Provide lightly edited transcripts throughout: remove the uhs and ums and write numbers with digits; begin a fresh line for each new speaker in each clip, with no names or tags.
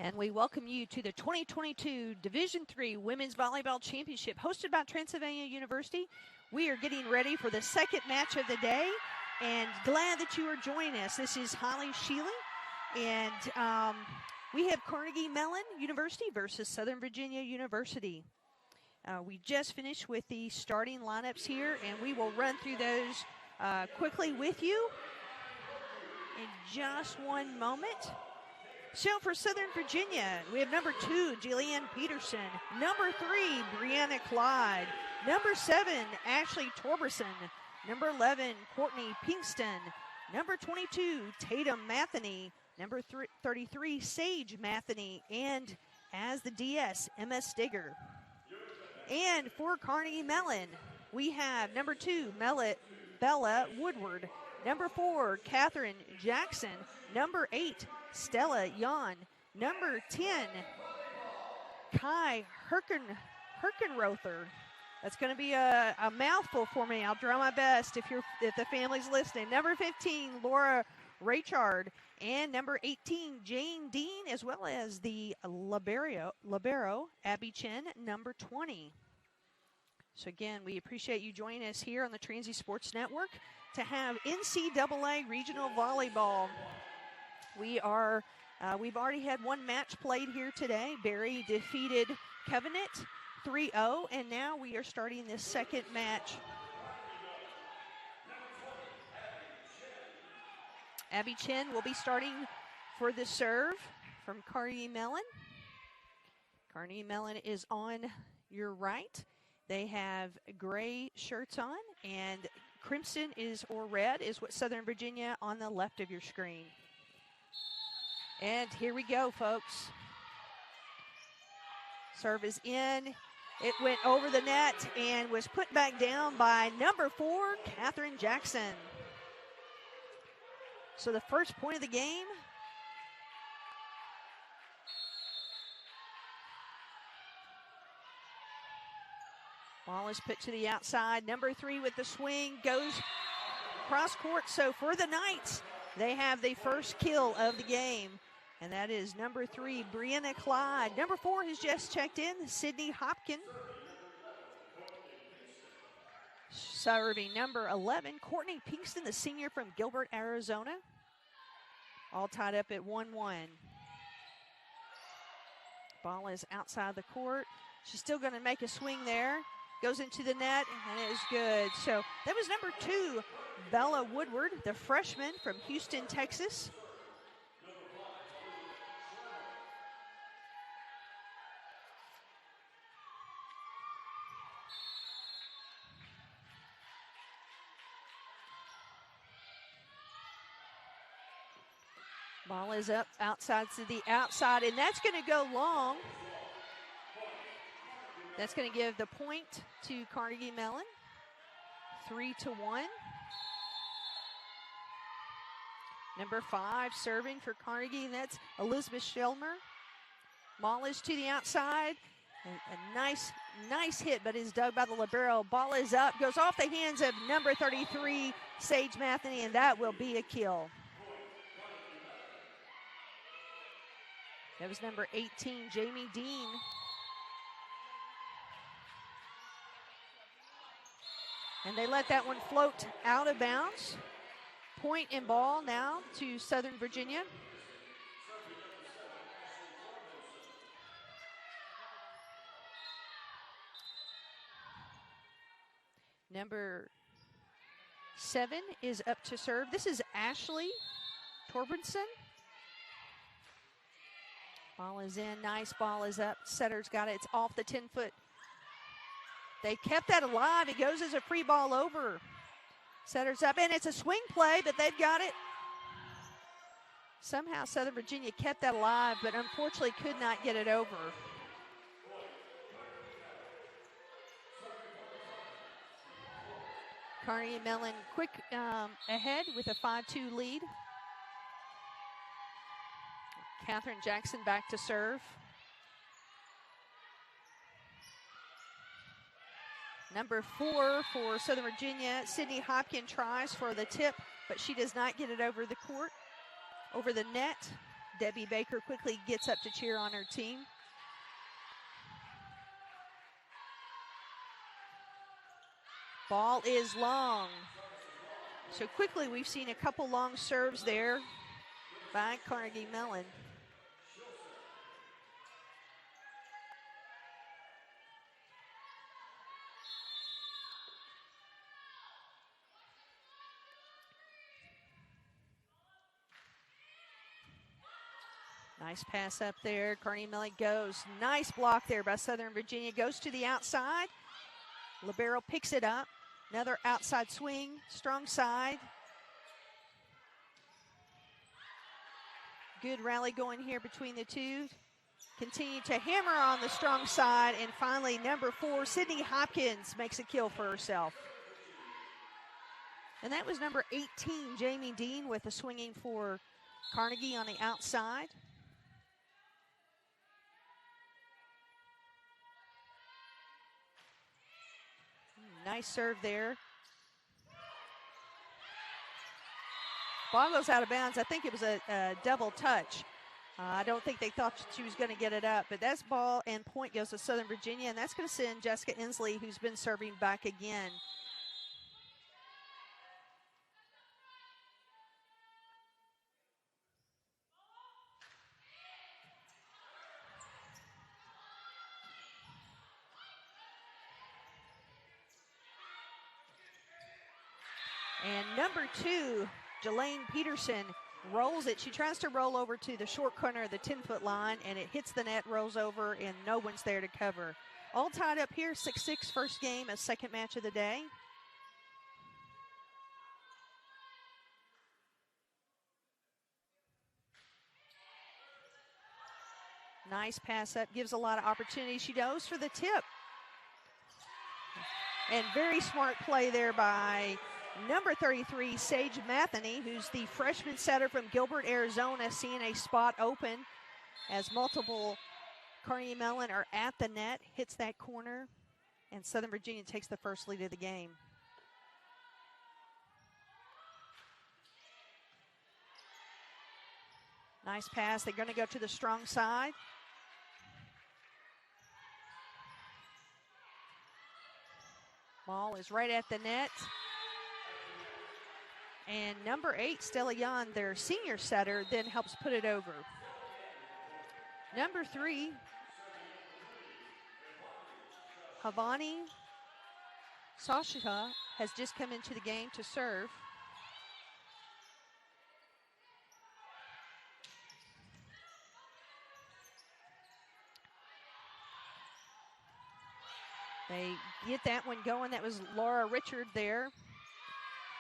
And we welcome you to the 2022 Division III Women's Volleyball Championship hosted by Transylvania University. We are getting ready for the second match of the day and glad that you are joining us. This is Holly Shealy, and we have Carnegie Mellon University versus Southern Virginia University. We just finished with the starting lineups here, and we will run through those quickly with you in just one moment. So for Southern Virginia, we have number 2, Jillian Peterson. Number 3, Brianna Clyde. Number 7, Ashley Torberson. Number 11, Courtney Pinkston. Number 22, Tatum Matheny. Number 33, Sage Matheny. And as the DS, Emma Stigger. And for Carnegie Mellon, we have number 2, Bella Woodward. Number 4, Catherine Jackson. Number 8, Stella Yon. Number 10, Kai Herkenrother. That's going to be a mouthful for me. I'll try my best if the family's listening. Number 15, Laura Raychard. And number 18, Jane Dean, as well as the libero, Abby Chen, number 20. So again, we appreciate you joining us here on the Transy Sports Network to have NCAA Regional Volleyball. We've already had one match played here today. Barry defeated Covenant 3-0, and now we are starting this second match. Abby Chen will be starting for the serve from Carnegie Mellon. Carnegie Mellon is on your right. They have gray shirts on, and crimson or red is what Southern Virginia on the left of your screen. And here we go, folks. Serve is in. It went over the net and was put back down by number 4, Catherine Jackson. So the first point of the game. Ball is put to the outside. Number 3 with the swing goes cross court. So for the Knights, they have the first kill of the game. And that is number 3, Brianna Clyde. Number 4 has just checked in, Sydney Hopkin. Serving number 11, Courtney Pinkston, the senior from Gilbert, Arizona. All tied up at 1-1. Ball is outside the court. She's still going to make a swing there. Goes into the net, and it is good. So that was number 2, Bella Woodward, the freshman from Houston, Texas. Ball is up outside to the outside, and that's going to go long. That's going to give the point to Carnegie Mellon, 3-1. Number 5 serving for Carnegie, and that's Elizabeth Shelmer. Ball is to the outside. A nice hit, but is dug by the libero. Ball is up, goes off the hands of number 33, Sage Matheny, and that will be a kill. That was number 18, Jamie Dean. And they let that one float out of bounds. Point and ball now to Southern Virginia. Number 7 is up to serve. This is Ashley Torbenson. Ball is in, nice ball is up. Setter's got it, it's off the 10-foot. They kept that alive. It goes as a free ball over. Setter's up, and it's a swing play, but they've got it. Somehow Southern Virginia kept that alive, but unfortunately could not get it over. Carnegie Mellon quick ahead with a 5-2 lead. Catherine Jackson back to serve. Number 4 for Southern Virginia, Sydney Hopkin tries for the tip, but she does not get it over the court, over the net. Debbie Baker quickly gets up to cheer on her team. Ball is long. So quickly we've seen a couple long serves there by Carnegie Mellon. Nice pass up there. Carnegie Mellon goes. Nice block there by Southern Virginia. Goes to the outside. Libero picks it up. Another outside swing. Strong side. Good rally going here between the two. Continue to hammer on the strong side. And finally, number 4, Sydney Hopkins makes a kill for herself. And that was number 18, Jamie Dean, with a swinging for Carnegie on the outside. Nice serve there. Ball goes out of bounds. I think it was a double touch. I don't think they thought she was going to get it up, but that's ball, and point goes to Southern Virginia, and that's going to send Jessica Inslee, who's been serving, back again. And number 2, Jelaine Peterson, rolls it. She tries to roll over to the short corner of the 10-foot line, and it hits the net, rolls over, and no one's there to cover. All tied up here, 6-6, first game, a second match of the day. Nice pass up, gives a lot of opportunity. She goes for the tip. And very smart play there by number 33, Sage Matheny, who's the freshman setter from Gilbert, Arizona, seeing a spot open as multiple Carnegie Mellon are at the net, hits that corner, and Southern Virginia takes the first lead of the game. Nice pass. They're going to go to the strong side. Ball is right at the net. And number 8, Stella Yan, their senior setter, then helps put it over. Number 3, Havani Sashita, has just come into the game to serve. They get that one going. That was Laura Richard there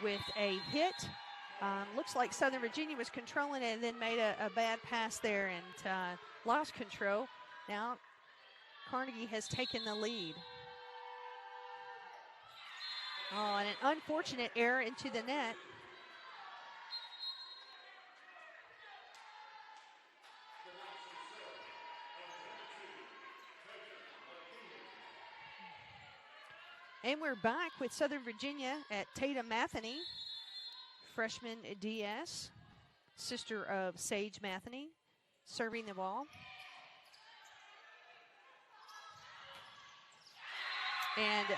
with a hit. Looks like Southern Virginia was controlling it and then made a bad pass there and lost control. Now Carnegie has taken the lead. Oh, and an unfortunate error into the net. And we're back with Southern Virginia at Tatum Matheny, freshman DS, sister of Sage Matheny, serving the ball. And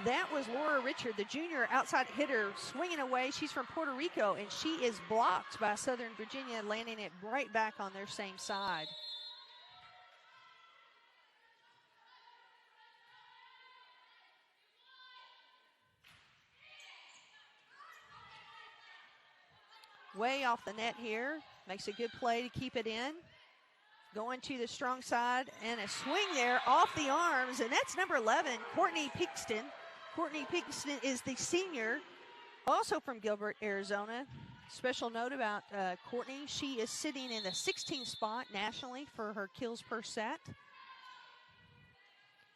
that was Laura Richard, the junior outside hitter, swinging away. She's from Puerto Rico, and she is blocked by Southern Virginia, landing it right back on their same side. Way off the net here. Makes a good play to keep it in. Going to the strong side, and a swing there off the arms, and that's number 11, Courtney Pinkston. Courtney Pinkston is the senior, also from Gilbert, Arizona. Special note about Courtney, she is sitting in the 16th spot nationally for her kills per set.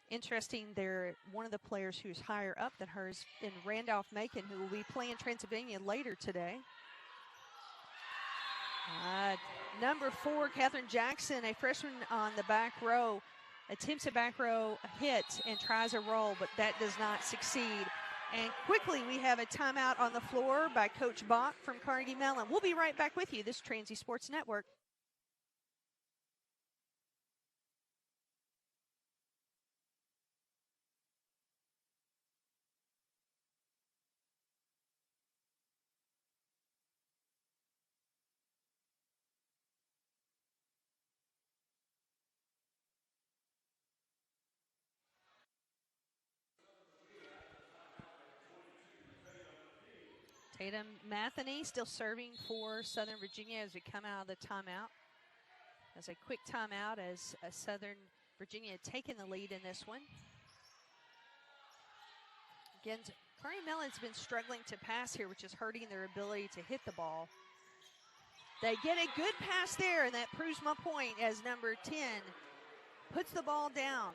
Interesting, there one of the players who's higher up than hers in Randolph Macon, who will be playing Transylvania later today. Number 4, Catherine Jackson, a freshman on the back row, attempts a back row hit and tries a roll, but that does not succeed. And quickly we have a timeout on the floor by Coach Bach from Carnegie Mellon. We'll be right back with you. This is Transy Sports Network. Tatum Matheny still serving for Southern Virginia as we come out of the timeout. As a quick timeout as Southern Virginia taking the lead in this one. Again, Carnegie Mellon's been struggling to pass here, which is hurting their ability to hit the ball. They get a good pass there, and that proves my point as number 10 puts the ball down.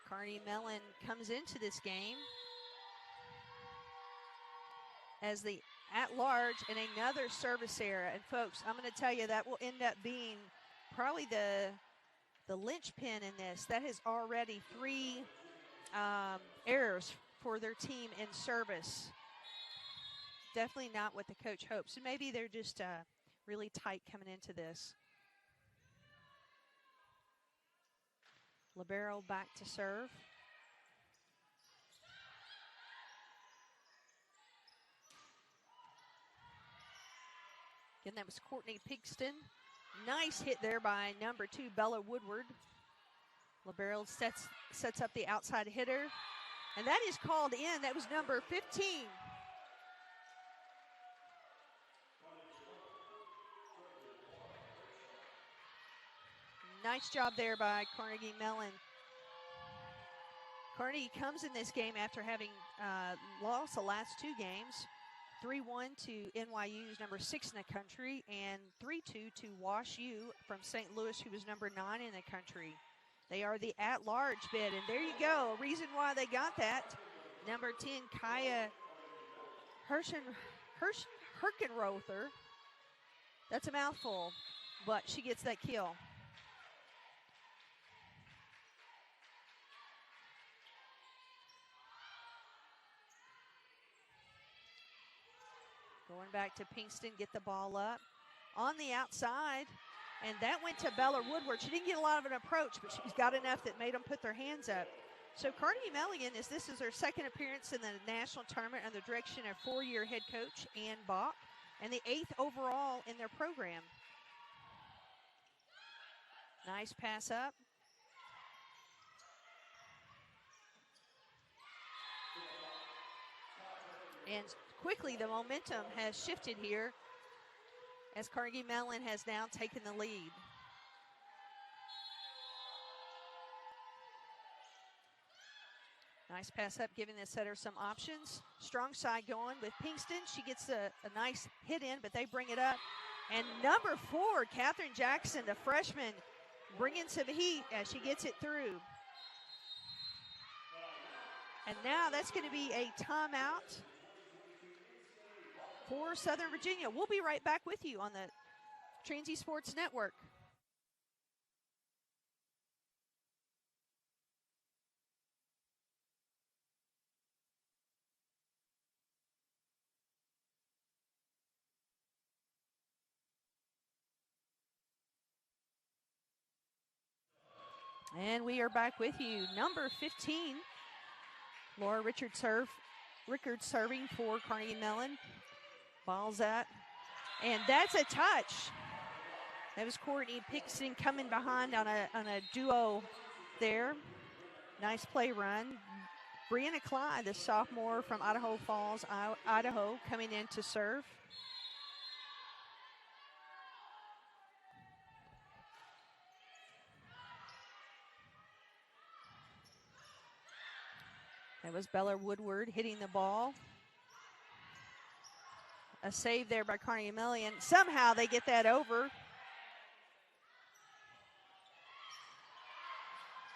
Carnegie Mellon comes into this game as the at-large and another service error. And folks, I'm going to tell you that will end up being probably the linchpin in this. That is already 3 errors for their team in service. Definitely not what the coach hopes. And maybe they're just really tight coming into this. Libero back to serve. Again, that was Courtney Pigston. Nice hit there by number 2, Bella Woodward. Libero sets up the outside hitter. And that is called in. That was number 15. Nice job there by Carnegie Mellon. Carnegie comes in this game after having lost the last 2 games. 3-1 to NYU's number 6 in the country, and 3-2 to Wash U from St. Louis, who was number 9 in the country. They are the at-large bid, and there you go. A reason why they got that. Number 10, Kaya Herkenrother. That's a mouthful, but she gets that kill. Going back to Pinkston, get the ball up on the outside, and that went to Bella Woodward. She didn't get a lot of an approach, but she's got enough that made them put their hands up. So Carnegie Mellon, this is their 2nd appearance in the national tournament under the direction of 4-year head coach Ann Bach, and the 8th overall in their program. Nice pass up. And quickly, the momentum has shifted here as Carnegie Mellon has now taken the lead. Nice pass up, giving the setter some options. Strong side going with Pinkston. She gets a nice hit in, but they bring it up. And number 4, Catherine Jackson, the freshman, bringing some heat as she gets it through. And now that's going to be a timeout for Southern Virginia. We'll be right back with you on the Transy Sports Network. And we are back with you. Number 15, Laura Rickard serving for Carnegie Mellon. Ball's up, and that's a touch. That was Courtney Pigston coming behind on a duo there. Nice play run. Brianna Clyde, the sophomore from Idaho Falls, Idaho, coming in to serve. That was Bella Woodward hitting the ball. A save there by Carnegie Mellon. Somehow they get that over.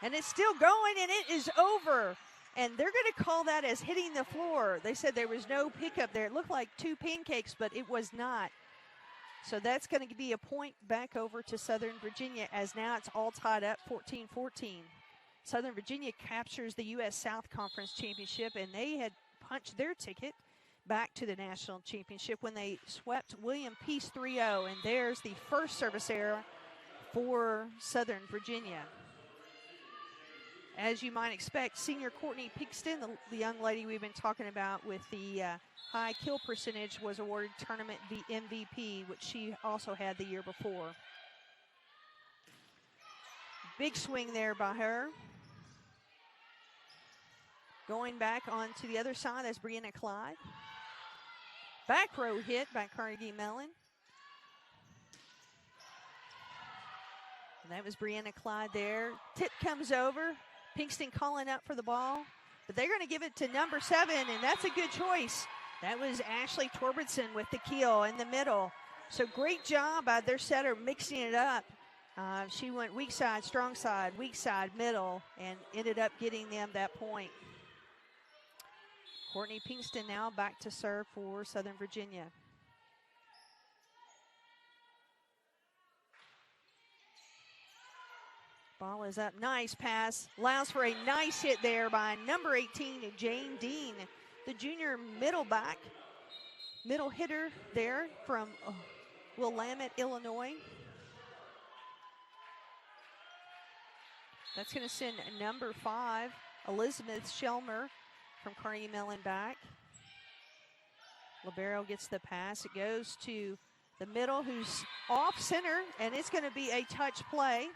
And it's still going, and it is over. And they're going to call that as hitting the floor. They said there was no pickup there. It looked like 2 pancakes, but it was not. So that's going to be a point back over to Southern Virginia, as now it's all tied up 14-14. Southern Virginia captures the U.S. South Conference Championship, and they had punched their ticket back to the national championship when they swept William Peace 3-0. And there's the first service error for Southern Virginia. As you might expect, senior Courtney Pigston, the young lady we've been talking about with the high kill percentage, was awarded tournament MVP, which she also had the year before. Big swing there by her. Going back onto the other side, that's Brianna Clyde. Back row hit by Carnegie Mellon. And that was Brianna Clyde there. Tip comes over. Pinkston calling up for the ball. But they're going to give it to number 7, and that's a good choice. That was Ashley Torbertson with the keel in the middle. So great job by their setter mixing it up. She went weak side, strong side, weak side, middle, and ended up getting them that point. Courtney Pinkston now back to serve for Southern Virginia. Ball is up. Nice pass. Allows for a nice hit there by number 18, Jane Dean, the junior middle hitter there from Willamette, Illinois. That's going to send number 5, Elizabeth Shelmer from Carnegie Mellon back. Libero gets the pass. It goes to the middle, who's off center, and it's going to be a touch play.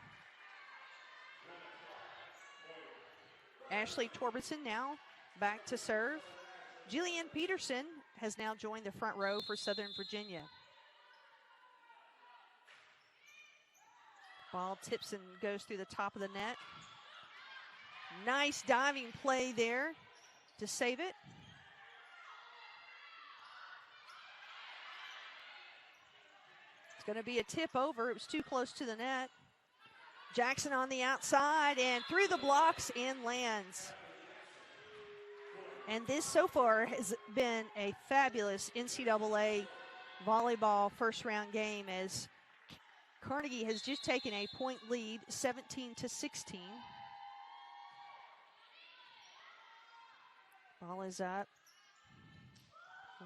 Ashley Torbertson now back to serve. Jillian Peterson has now joined the front row for Southern Virginia. Ball tips and goes through the top of the net. Nice diving play there to save it. It's going to be a tip over. It was too close to the net. Jackson on the outside and through the blocks and lands. And this so far has been a fabulous NCAA volleyball first round game, as Carnegie has just taken a point lead, 17-16. Ball is up.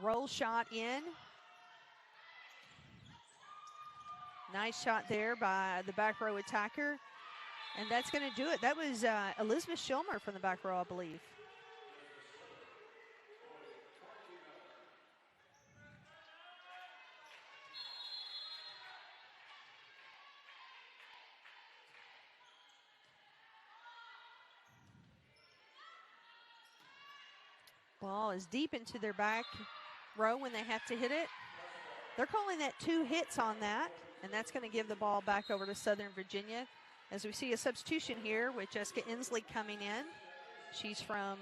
Roll shot in. Nice shot there by the back row attacker. And that's going to do it. That was Elizabeth Schilmer from the back row, I believe. Ball is deep into their back row when they have to hit it. They're calling that 2 hits on that, and that's going to give the ball back over to Southern Virginia. As we see a substitution here with Jessica Inslee coming in. She's from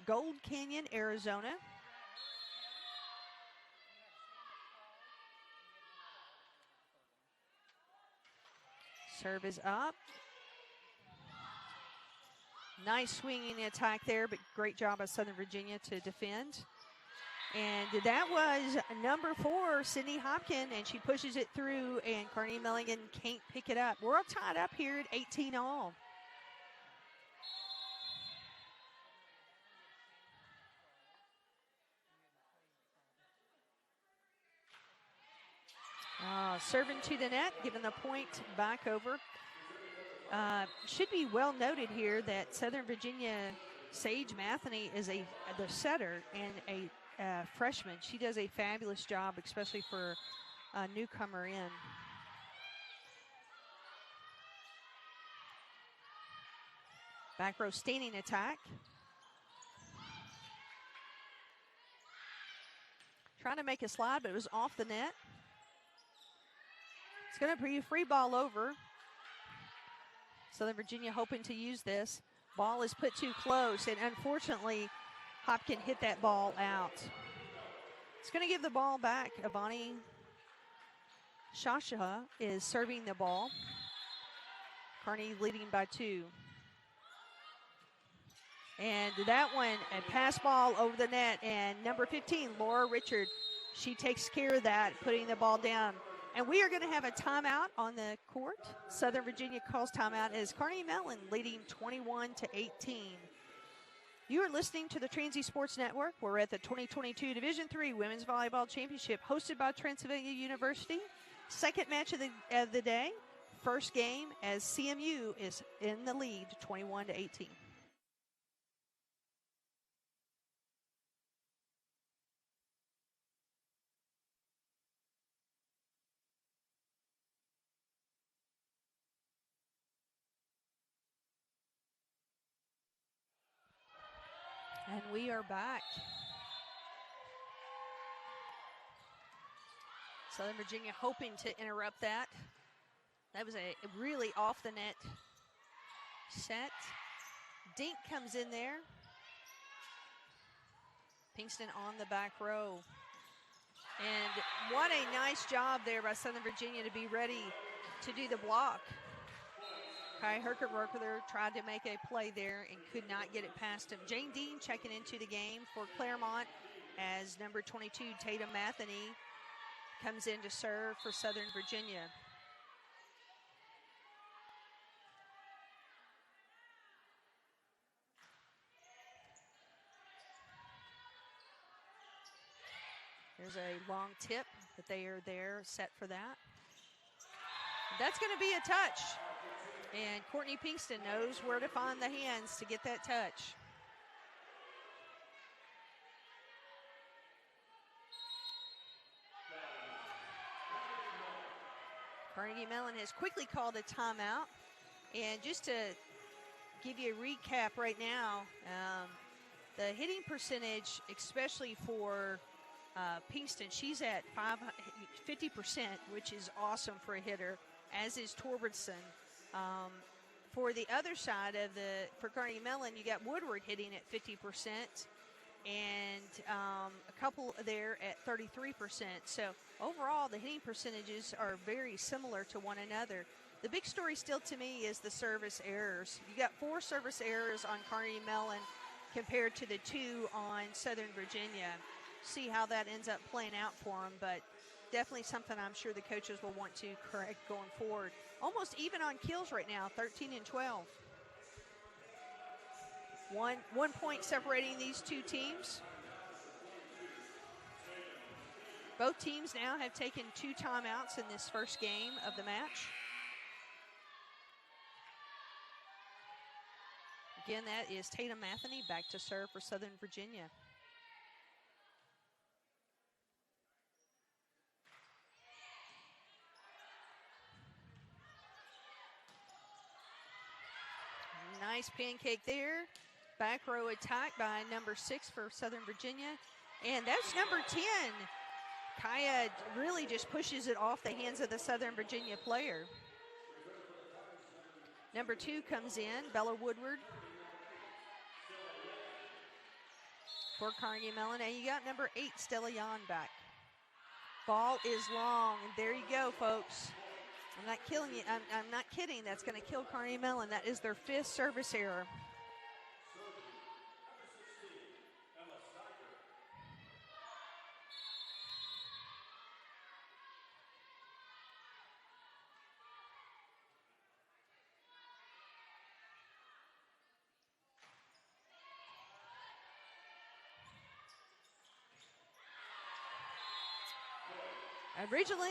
Gold Canyon, Arizona. Serve is up. Nice swinging attack there, but great job by Southern Virginia to defend. And that was number 4, Sydney Hopkin, and she pushes it through, and Carnegie Mellon can't pick it up. We're all tied up here at 18-all. Serving to the net, giving the point back over. Should be well noted here that Southern Virginia Sage Matheny is the setter and a freshman. She does a fabulous job, especially for a newcomer in. Back row standing attack. Trying to make a slide, but it was off the net. It's going to be a free ball over. Southern Virginia hoping to use this. Ball is put too close, and unfortunately, Hopkin hit that ball out. It's going to give the ball back. Avani Shasha is serving the ball. Carney leading by 2. And that one, a pass ball over the net, and number 15, Laura Richard, she takes care of that, putting the ball down. And we are going to have a timeout on the court. Southern Virginia calls timeout as Carnegie Mellon leading 21-18. You are listening to the Transy Sports Network. We're at the 2022 Division III Women's Volleyball Championship hosted by Transylvania University. Second match of the day. First game as CMU is in the lead, 21-18. We are back. Southern Virginia hoping to interrupt that. That was a really off the net set. Dink comes in there. Pinkston on the back row. And what a nice job there by Southern Virginia to be ready to do the block. Kai Herkenwerkler tried to make a play there and could not get it past him. Jane Dean checking into the game for Claremont as number 22, Tatum Matheny, comes in to serve for Southern Virginia. There's a long tip, but they are there set for that. That's going to be a touch. And Courtney Pinkston knows where to find the hands to get that touch. Carnegie Mellon has quickly called a timeout. And just to give you a recap right now, the hitting percentage, especially for Pinkston, she's at 50%, which is awesome for a hitter, as is Torbertson. For the other side of for Carnegie Mellon, you got Woodward hitting at 50%, and a couple there at 33%. So overall, the hitting percentages are very similar to one another. The big story still to me is the service errors. You got 4 service errors on Carnegie Mellon compared to the 2 on Southern Virginia. See how that ends up playing out for them, but definitely something I'm sure the coaches will want to correct going forward. Almost even on kills right now, 13 and 12. One point separating these two teams. Both teams now have taken 2 timeouts in this first game of the match. Again, that is Tatum Matheny back to serve for Southern Virginia. Nice pancake there. Back row attack by number 6 for Southern Virginia. And that's number 10. Kaya really just pushes it off the hands of the Southern Virginia player. Number 2 comes in, Bella Woodward for Carnegie Mellon. And you got number 8, Stella Yan back. Ball is long, and there you go, folks. I'm not killing you. I'm not kidding. That's going to kill Carnegie Mellon. That is their 5th service error. Originally,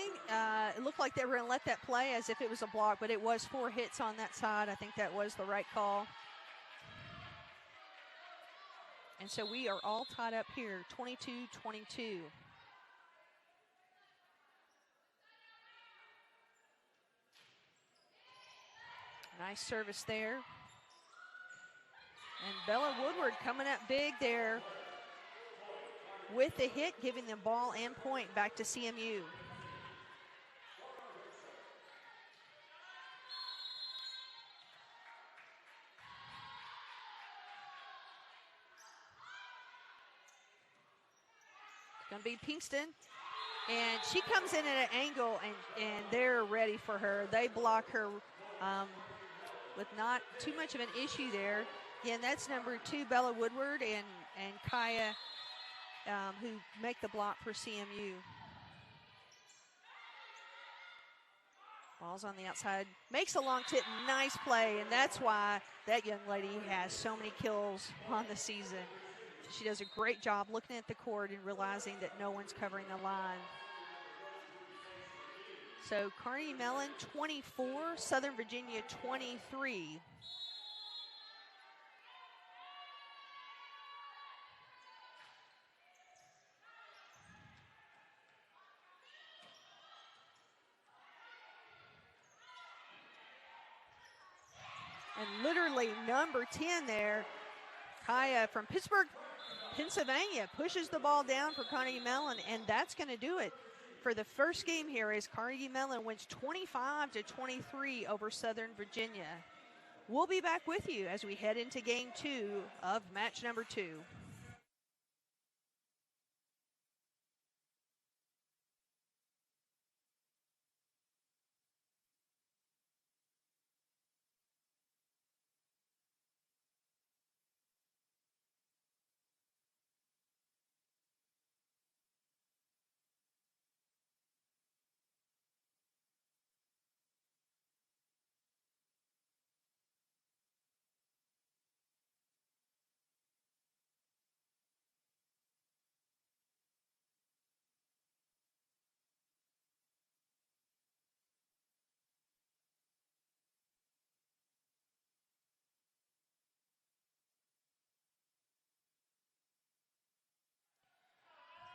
it looked like they were going to let that play as if it was a block, but it was 4 hits on that side. I think that was the right call. And so we are all tied up here, 22-22. Nice service there. And Bella Woodward coming up big there with the hit, giving them ball and point back to CMU. Gonna be Pinkston, and she comes in at an angle, and they're ready for her. They block her with not too much of an issue there. Again, that's number 2, Bella Woodward, and Kaya, who make the block for CMU. Ball's on the outside, makes a long tip, nice play, and that's why that young lady has so many kills on the season. She does a great job looking at the court and realizing that no one's covering the line. So Carnegie Mellon 24, Southern Virginia 23. And literally number 10 there, Kaya from Pittsburgh Pennsylvania pushes the ball down for Carnegie Mellon, and that's going to do it for the first game here as Carnegie Mellon wins 25-23 over Southern Virginia. We'll be back with you as we head into game 2 of match number 2.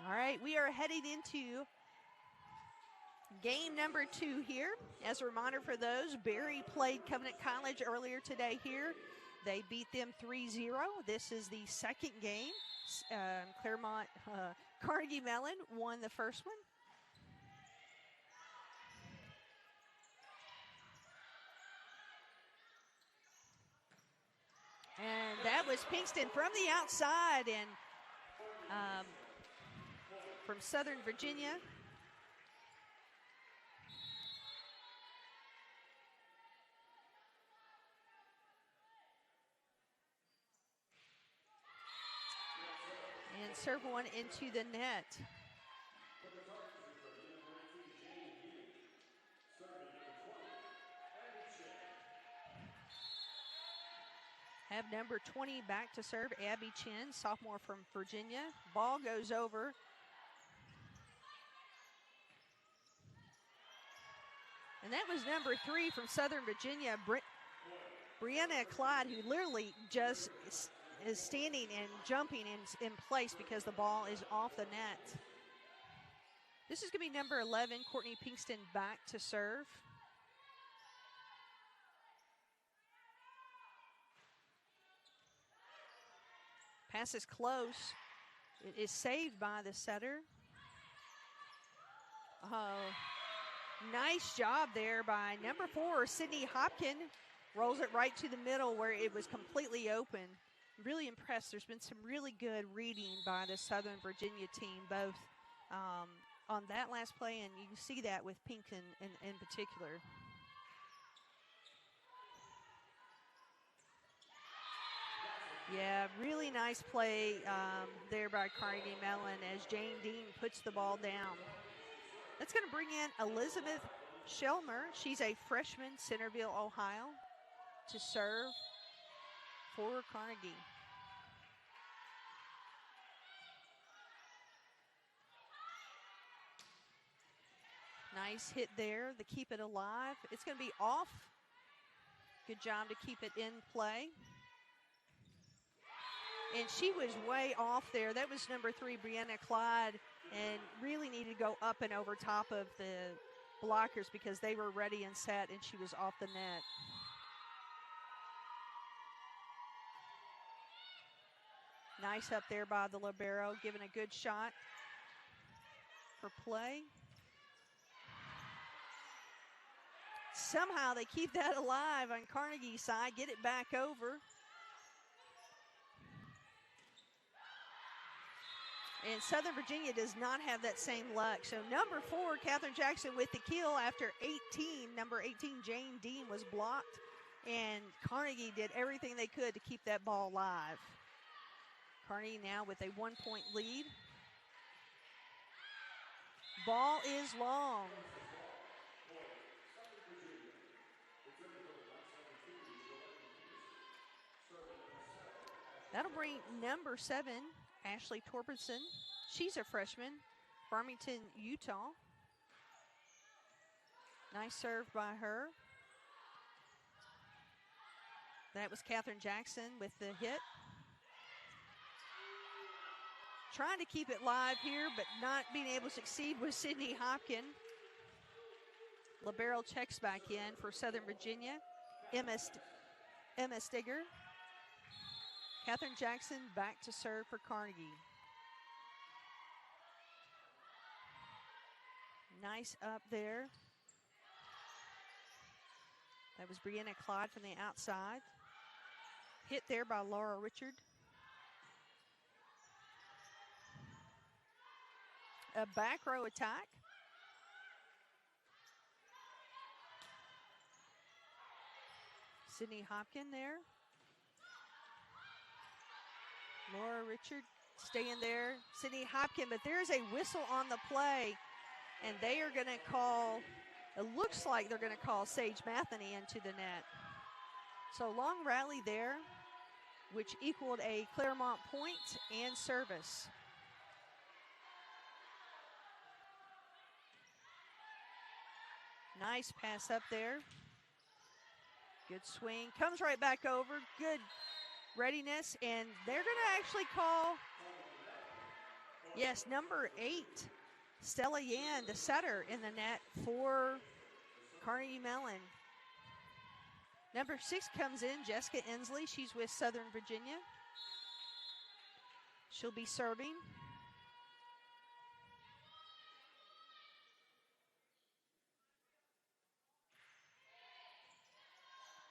All right, we are heading into game number 2 here. As a reminder for those, Berry played Covenant College earlier today here. They beat them 3-0. This is the second game. Carnegie Mellon won the first one. And that was Pinkston from the outside, and from Southern Virginia. And serve one into the net. Have number 20 back to serve, Abby Chin, sophomore from Virginia. Ball goes over. And that was number 3 from Southern Virginia, Brianna Clyde, who literally just is standing and jumping in place because the ball is off the net. This is going to be number 11, Courtney Pinkston, back to serve. Pass is close. It is saved by the setter. Oh, nice job there by number 4, Sydney Hopkin. Rolls it right to the middle where it was completely open. Really impressed. There's been some really good reading by the Southern Virginia team, both on that last play, and you can see that with Pinkston in particular. Yeah, really nice play there by Carnegie Mellon as Jane Dean puts the ball down. That's going to bring in Elizabeth Shelmer. She's a freshman, Centerville, Ohio, to serve for Carnegie. Nice hit there to keep it alive. It's going to be off. Good job to keep it in play. And she was way off there. That was number 3, Brianna Clyde, and really needed to go up and over top of the blockers because they were ready and set, and she was off the net. Nice up there by the libero, giving a good shot for play. Somehow they keep that alive on Carnegie's side, get it back over. And Southern Virginia does not have that same luck. So number 4, Catherine Jackson with the kill after 18. Number 18, Jane Dean, was blocked. And Carnegie did everything they could to keep that ball alive. Carnegie now with a 1-point lead. Ball is long. That'll bring number 7, Ashley Torbenson. She's a freshman, Farmington, Utah. Nice serve by her. That was Catherine Jackson with the hit. Trying to keep it live here, but not being able to succeed with Sydney Hopkin. Libero checks back in for Southern Virginia. Emma Stigger. Catherine Jackson back to serve for Carnegie. Nice up there. That was Brianna Clyde from the outside. Hit there by Laura Richard. A back row attack. Sydney Hopkin there. Laura Richard staying there. Sydney Hopkin, but there's a whistle on the play, and they are going to call, it looks like they're going to call Sage Matheny into the net. So long rally there, which equaled a Claremont point and service. Nice pass up there. Good swing. Comes right back over. Good readiness. And they're going to actually call, yes, number 8, Stella Yan, the setter, in the net for Carnegie Mellon. Number 6 comes in, Jessica Inslee. She's with Southern Virginia. She'll be serving.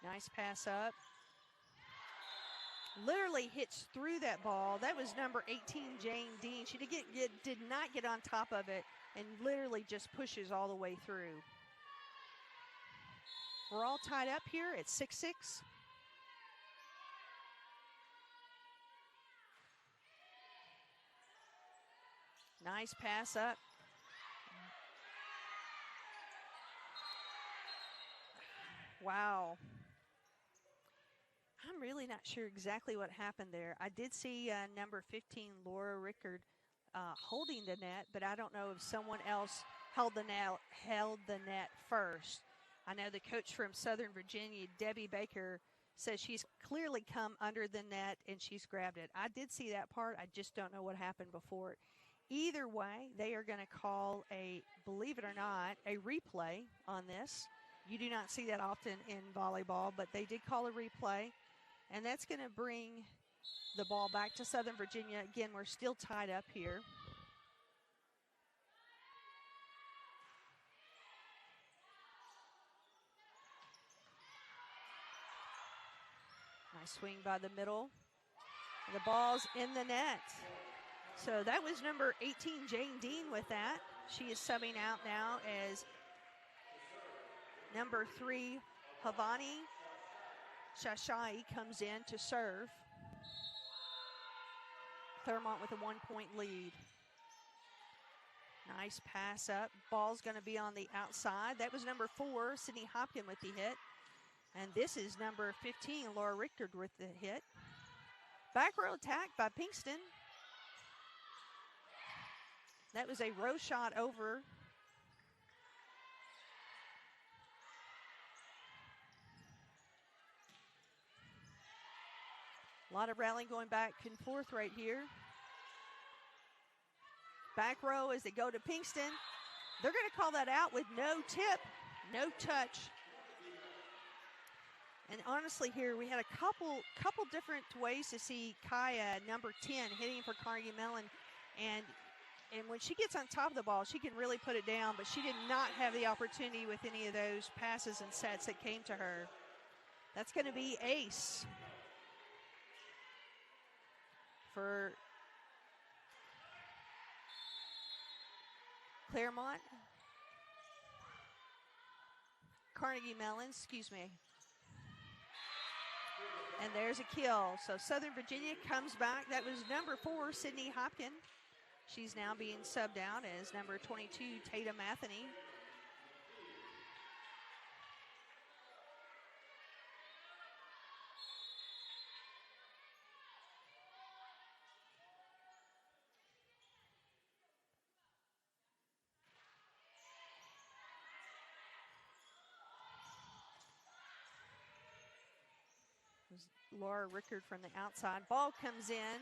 Nice pass up. Literally hits through that ball. That was number 18, Jane Dean. She did not get on top of it and literally just pushes all the way through. We're all tied up here at 6-6. Nice pass up. Wow. I'm really not sure exactly what happened there. I did see number 15, Laura Rickard, holding the net, but I don't know if someone else held the net first. I know the coach from Southern Virginia, Debbie Baker, says she's clearly come under the net and she's grabbed it. I did see that part. I just don't know what happened before it. Either way, they are going to call believe it or not, a replay on this. You do not see that often in volleyball, but they did call a replay. And that's going to bring the ball back to Southern Virginia. Again, we're still tied up here. Nice swing by the middle. The ball's in the net. So that was number 18, Jane Dean, with that. She is subbing out now as number 3, Havani Shashai comes in to serve. Claremont with a 1-point lead. Nice pass up. Ball's going to be on the outside. That was number 4, Sydney Hopkin, with the hit. And this is number 15, Laura Richter, with the hit. Back row attack by Pinkston. That was a row shot over. A lot of rallying going back and forth right here. Back row as they go to Pinkston. They're going to call that out with no tip, no touch. And honestly here, we had a couple different ways to see Kaya, number 10, hitting for Carnegie Mellon. And when she gets on top of the ball, she can really put it down, but she did not have the opportunity with any of those passes and sets that came to her. That's going to be ace for Claremont. Carnegie Mellon, excuse me. And there's a kill. So Southern Virginia comes back. That was number 4, Sydney Hopkin. She's now being subbed out as number 22, Tatum Matheny. Laura Rickard from the outside. Ball comes in.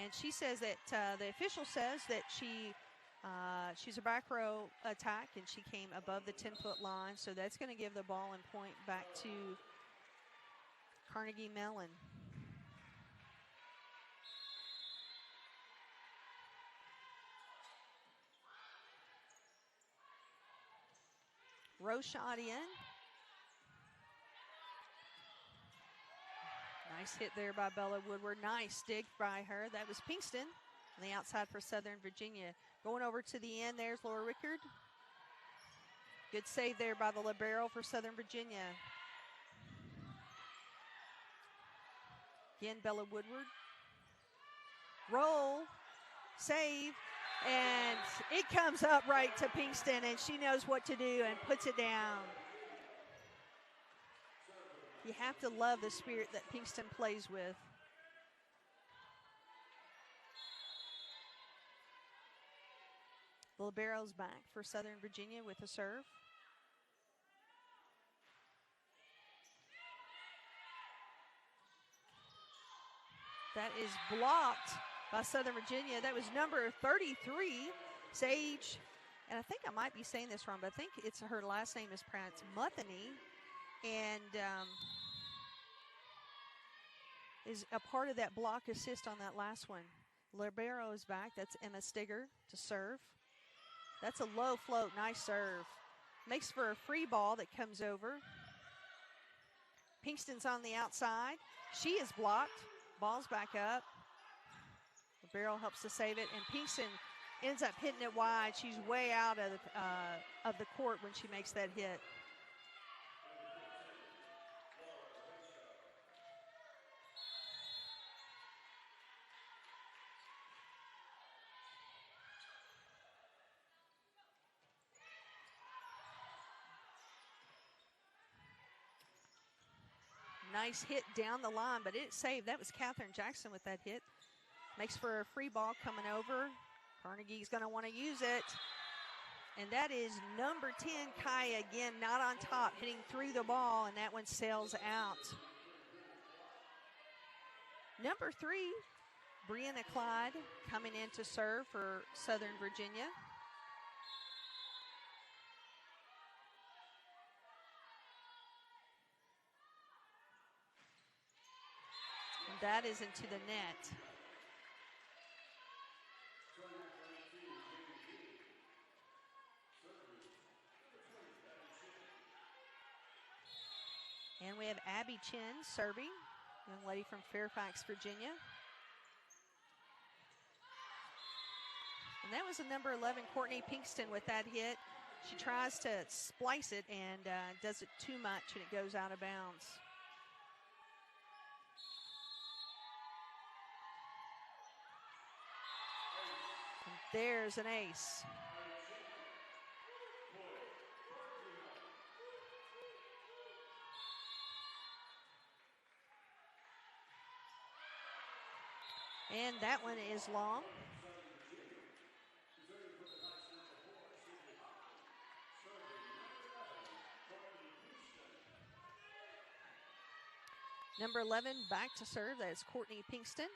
And she says that the official says that she's a back row attack and she came above the 10-foot line. So that's going to give the ball and point back to Carnegie Mellon. Row shot in. Nice hit there by Bella Woodward. Nice dig by her. That was Pinkston on the outside for Southern Virginia. Going over to the end, there's Laura Rickard. Good save there by the libero for Southern Virginia. Again, Bella Woodward. Roll, save, and it comes up right to Pinkston, and she knows what to do and puts it down. You have to love the spirit that Pinkston plays with. The libero's back for Southern Virginia with a serve. That is blocked by Southern Virginia. That was number 33, Sage. And I think I might be saying this wrong, but I think it's her last name is pronounced Mutheny. And is a part of that block assist on that last one. Libero is back. That's Emma Stigger to serve. That's a low float. Nice serve. Makes for a free ball that comes over. Pinkston's on the outside. She is blocked. Ball's back up. Libero helps to save it, and Pinkston ends up hitting it wide. She's way out of the court when she makes that hit. Nice hit down the line, but it saved. That was Catherine Jackson with that hit. Makes for a free ball coming over. Carnegie's going to want to use it. And that is number 10, Kaya, again, not on top, hitting through the ball, and that one sails out. Number 3, Brianna Clyde, coming in to serve for Southern Virginia. That is into the net. And we have Abby Chin serving, young lady from Fairfax, Virginia. And that was a number 11, Courtney Pinkston, with that hit. She tries to splice it and does it too much, and it goes out of bounds. There's an ace. And that one is long. Number 11 back to serve. That is Courtney Pinkston.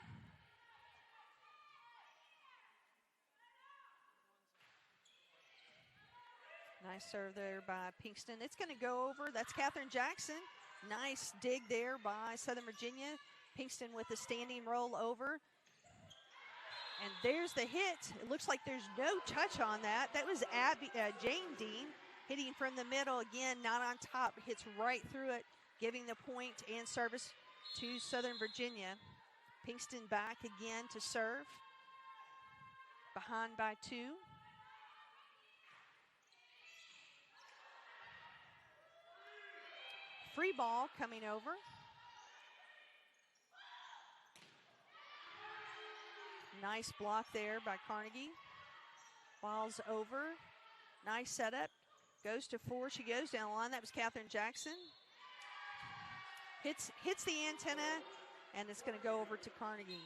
Nice serve there by Pinkston. It's going to go over. That's Catherine Jackson. Nice dig there by Southern Virginia. Pinkston with a standing roll over. And there's the hit. It looks like there's no touch on that. That was Jane Dean hitting from the middle. Again, not on top. Hits right through it, giving the point and service to Southern Virginia. Pinkston back again to serve. Behind by 2. Free ball coming over. Nice block there by Carnegie. Ball's over. Nice setup. Goes to 4. She goes down the line. That was Catherine Jackson. Hits the antenna, and it's going to go over to Carnegie.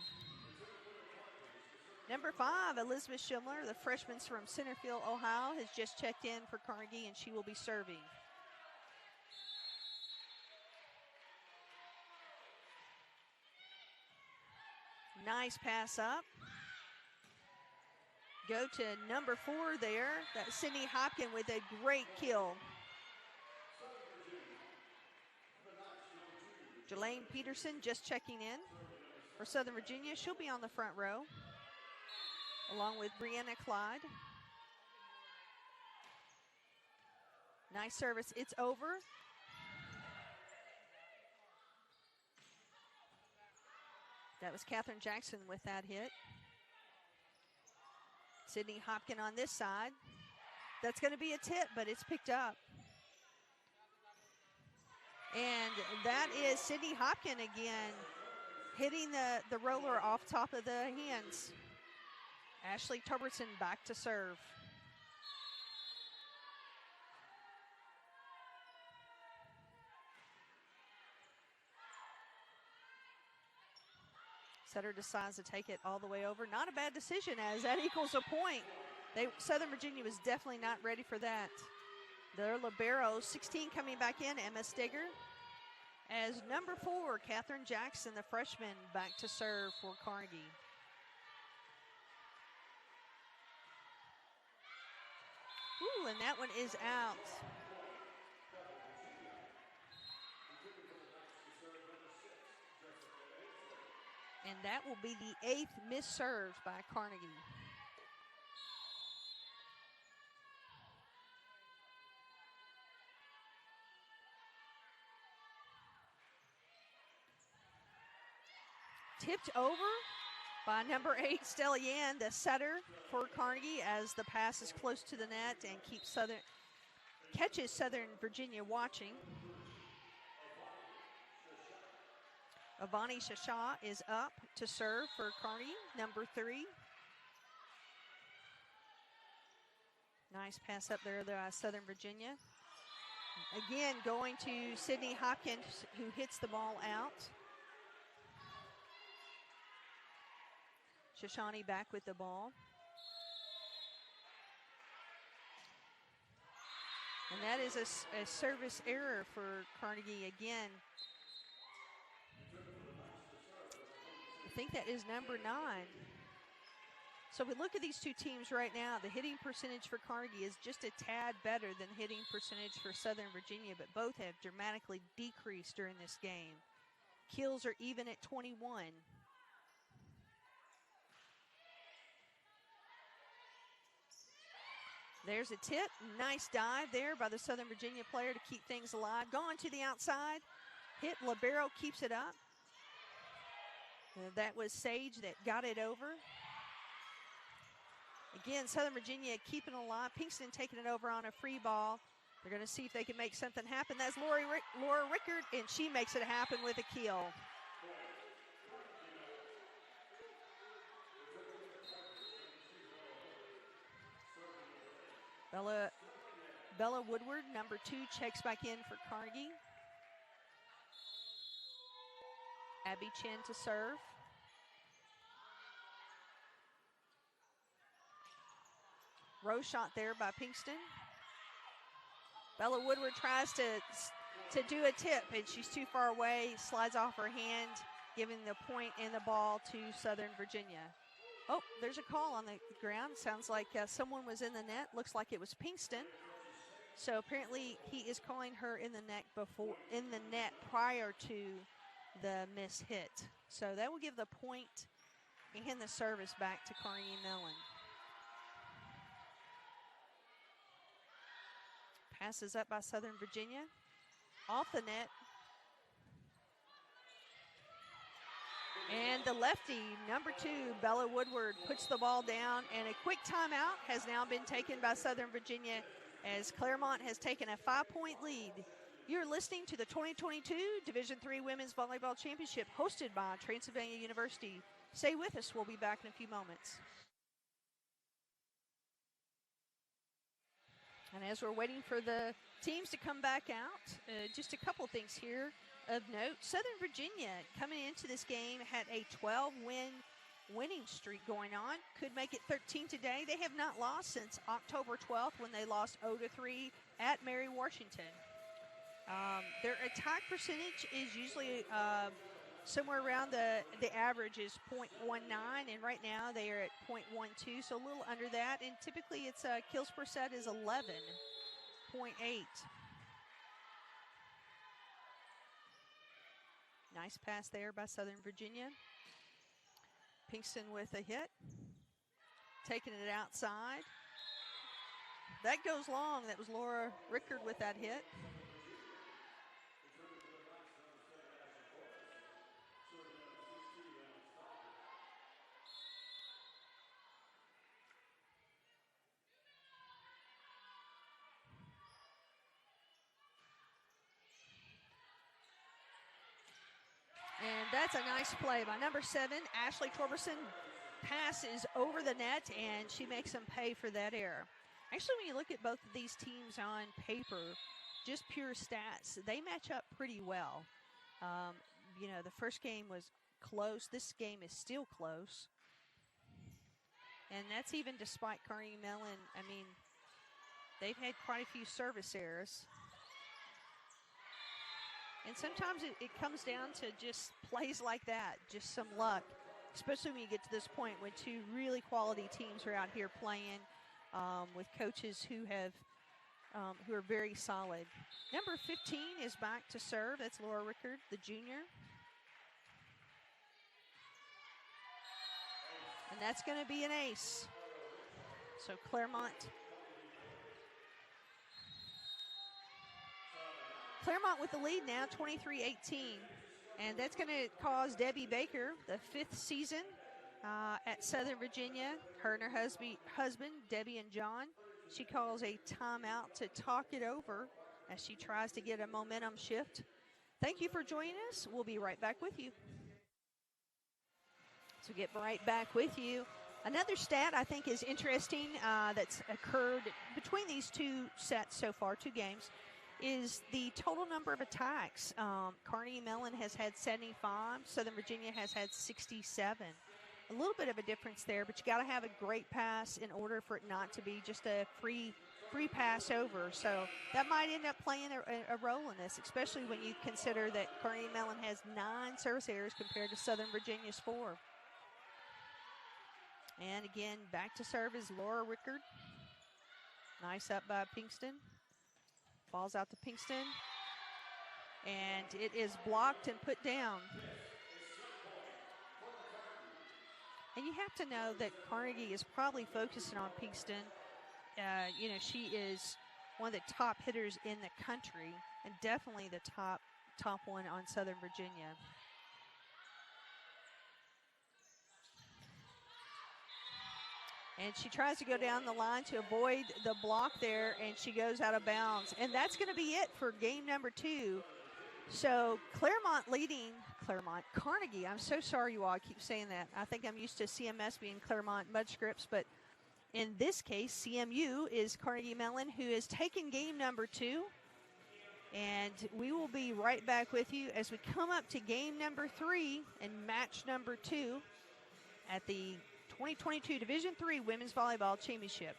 Number 5, Elizabeth Schindler, the freshman from Centerfield, Ohio, has just checked in for Carnegie, and she will be serving. Nice pass up. Go to number 4 there. That's Sydney Hopkins with a great kill. Jelaine Peterson just checking in for Southern Virginia. She'll be on the front row, along with Brianna Clyde. Nice service. It's over. That was Katherine Jackson with that hit. Sydney Hopkin on this side. That's going to be a tip, but it's picked up. And that is Sydney Hopkin again, hitting the roller off top of the hands. Ashley Tobertson back to serve. Sutter decides to take it all the way over. Not a bad decision, as that equals a point. Southern Virginia was definitely not ready for that. Their libero, 16 coming back in, Emma Steger. As number 4, Katherine Jackson, the freshman, back to serve for Carnegie. Ooh, and that one is out. And that will be the 8th missed serve by Carnegie. Tipped over by number 8, Stella Yan, the setter for Carnegie, as the pass is close to the net and catches Southern Virginia watching. Avani Shasha is up to serve for Carnegie, number 3. Nice pass up there by Southern Virginia. Again, going to Sydney Hopkins, who hits the ball out. Shoshani back with the ball. And that is a service error for Carnegie again. I think that is number 9. So we look at these two teams right now. The hitting percentage for Carnegie is just a tad better than hitting percentage for Southern Virginia, but both have dramatically decreased during this game. Kills are even at 21. There's a tip. Nice dive there by the Southern Virginia player to keep things alive. Going to the outside. Hit. Libero keeps it up. That was Sage that got it over. Again, Southern Virginia keeping it alive. Pinkston taking it over on a free ball. They're going to see if they can make something happen. That's Laura Rickard, and she makes it happen with a kill. Bella Woodward, number 2, checks back in for Carnegie. Abby Chen to serve. Rose shot there by Pinkston. Bella Woodward tries to do a tip, and she's too far away, slides off her hand, giving the point and the ball to Southern Virginia. Oh, there's a call on the ground. Sounds like someone was in the net. Looks like it was Pinkston. So apparently he is calling her in the net prior to the miss hit. So that will give the point and the service back to Carnegie Mellon. Passes up by Southern Virginia. Off the net. And the lefty, number 2, Bella Woodward, puts the ball down, and a quick timeout has now been taken by Southern Virginia as Claremont has taken a 5-point lead. You're listening to the 2022 Division III Women's Volleyball Championship hosted by Transylvania University. Stay with us. We'll be back in a few moments. And as we're waiting for the teams to come back out, just a couple things here of note. Southern Virginia coming into this game had a 12-win winning streak going on. Could make it 13 today. They have not lost since October 12th when they lost 0-3 at Mary Washington. Their attack percentage is usually somewhere around the average is .19, and right now they are at .12, so a little under that. And typically it's kills per set is 11.8. Nice pass there by Southern Virginia. Pinkston with a hit. Taking it outside. That goes long. That was Laura Rickard with that hit. And that's a nice play by number 7, Ashley Torberson. Passes over the net, and she makes them pay for that error. Actually, when you look at both of these teams on paper, just pure stats, they match up pretty well. You know, the first game was close. This game is still close. And that's even despite Carnegie Mellon. I mean, they've had quite a few service errors. And sometimes it comes down to just plays like that, just some luck, especially when you get to this point when two really quality teams are out here playing with coaches who are very solid. Number 15 is back to serve. That's Laura Rickard, the junior. And that's going to be an ace. So Claremont with the lead now, 23-18. And that's going to cause Debbie Baker, the 5th season at Southern Virginia, her and her husband, Debbie and John. She calls a timeout to talk it over as she tries to get a momentum shift. Thank you for joining us. We'll be right back with you. So get right back with you. Another stat I think is interesting that's occurred between these two sets so far, 2 games, is the total number of attacks. Carnegie Mellon has had 75. Southern Virginia has had 67. A little bit of a difference there, but you got to have a great pass in order for it not to be just a free pass over. So that might end up playing a role in this, especially when you consider that Carnegie Mellon has 9 service errors compared to Southern Virginia's 4. And again, back to serve is Laura Rickard. Nice up by Pinkston. Ball's out to Pinkston. And it is blocked and put down. And you have to know that Carnegie is probably focusing on Pinkston. You know, she is one of the top hitters in the country and definitely the top one on Southern Virginia. And she tries to go down the line to avoid the block there, and she goes out of bounds. And that's going to be it for game number 2. So Carnegie, I'm so sorry you all, I keep saying that. I think I'm used to CMS being Claremont Mudscripts, but in this case, CMU is Carnegie Mellon, who is taking game number 2. And we will be right back with you as we come up to game number 3 and match number 2 at the 2022 Division III Women's Volleyball Championship.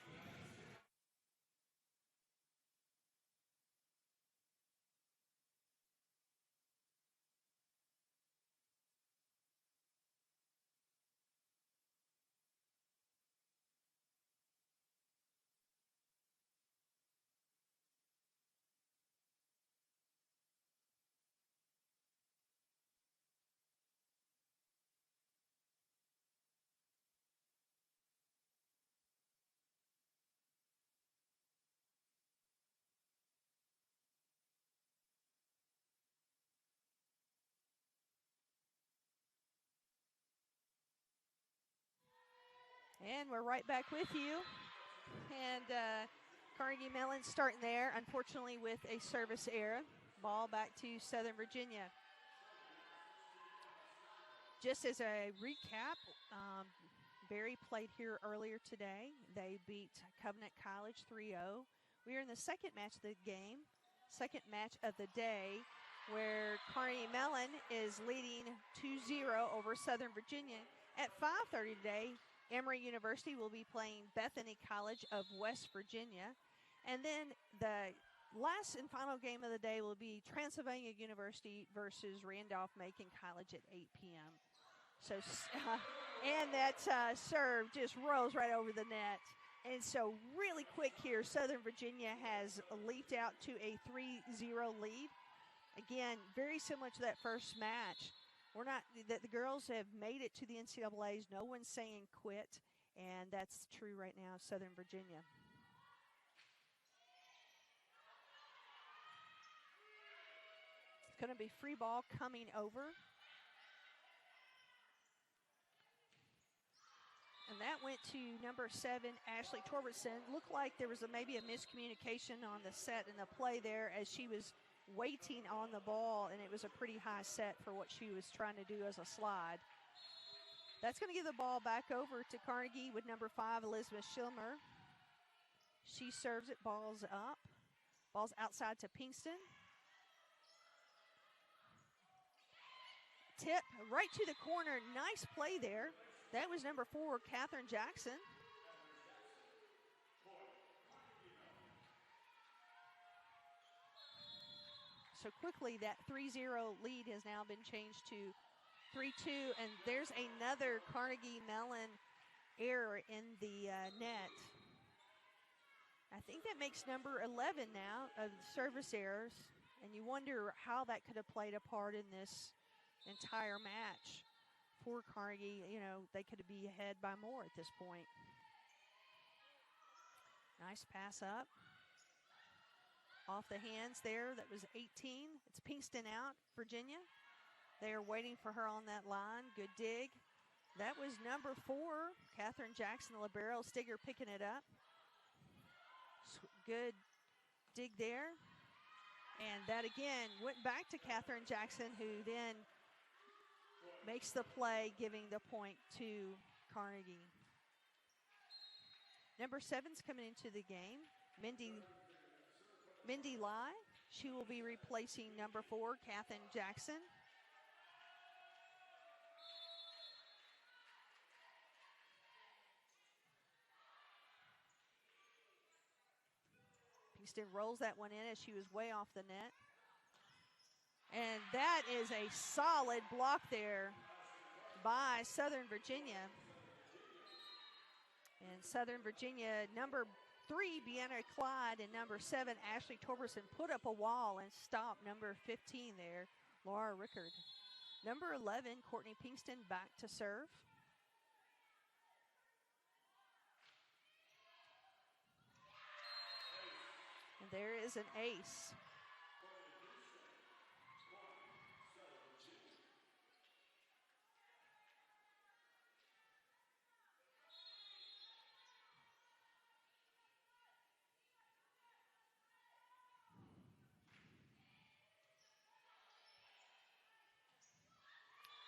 And we're right back with you. And Carnegie Mellon starting there, unfortunately, with a service error. Ball back to Southern Virginia. Just as a recap, Barry played here earlier today. They beat Covenant College 3-0. We are in the second match of the game, second match of the day, where Carnegie Mellon is leading 2-0 over Southern Virginia. At 5:30 today, Emory University will be playing Bethany College of West Virginia. And then the last and final game of the day will be Transylvania University versus Randolph-Macon College at 8 p.m. So, and that serve just rolls right over the net. And so really quick here, Southern Virginia has leaped out to a 3-0 lead. Again, very similar to that first match. We're not that the girls have made it to the NCAAs. No one's saying quit, and that's true right now, Southern Virginia. It's going to be free ball coming over. And that went to number 7, Ashley Torbertson. Looked like there was maybe a miscommunication on the set and the play there as she was waiting on the ball, and it was a pretty high set for what she was trying to do as a slide. That's going to give the ball back over to Carnegie with number 5, Elizabeth Schilmer. She serves it, ball's up. Ball's outside to Pinkston. Tip right to the corner. Nice play there. That was number 4, Catherine Jackson. So quickly, that 3-0 lead has now been changed to 3-2, and there's another Carnegie Mellon error in the net. I think that makes number 11 now of service errors, and you wonder how that could have played a part in this entire match. For Carnegie, you know, they could be ahead by more at this point. Nice pass up. Off the hands there, that was 18. It's Pinkston out, Virginia. They are waiting for her on that line. Good dig. That was number 4, Catherine Jackson, the libero. Stigger picking it up. Good dig there. And that again went back to Catherine Jackson, who then makes the play, giving the point to Carnegie. Number 7's coming into the game, Mindy Lai. She will be replacing number 4, Catherine Jackson. Pinkston rolls that one in as she was way off the net. And that is a solid block there by Southern Virginia. And Southern Virginia, number 3, Deanna Clyde, and number 7, Ashley Torberson, put up a wall and stopped number 15 there, Laura Rickard. Number 11, Courtney Pinkston, back to serve. And there is an ace.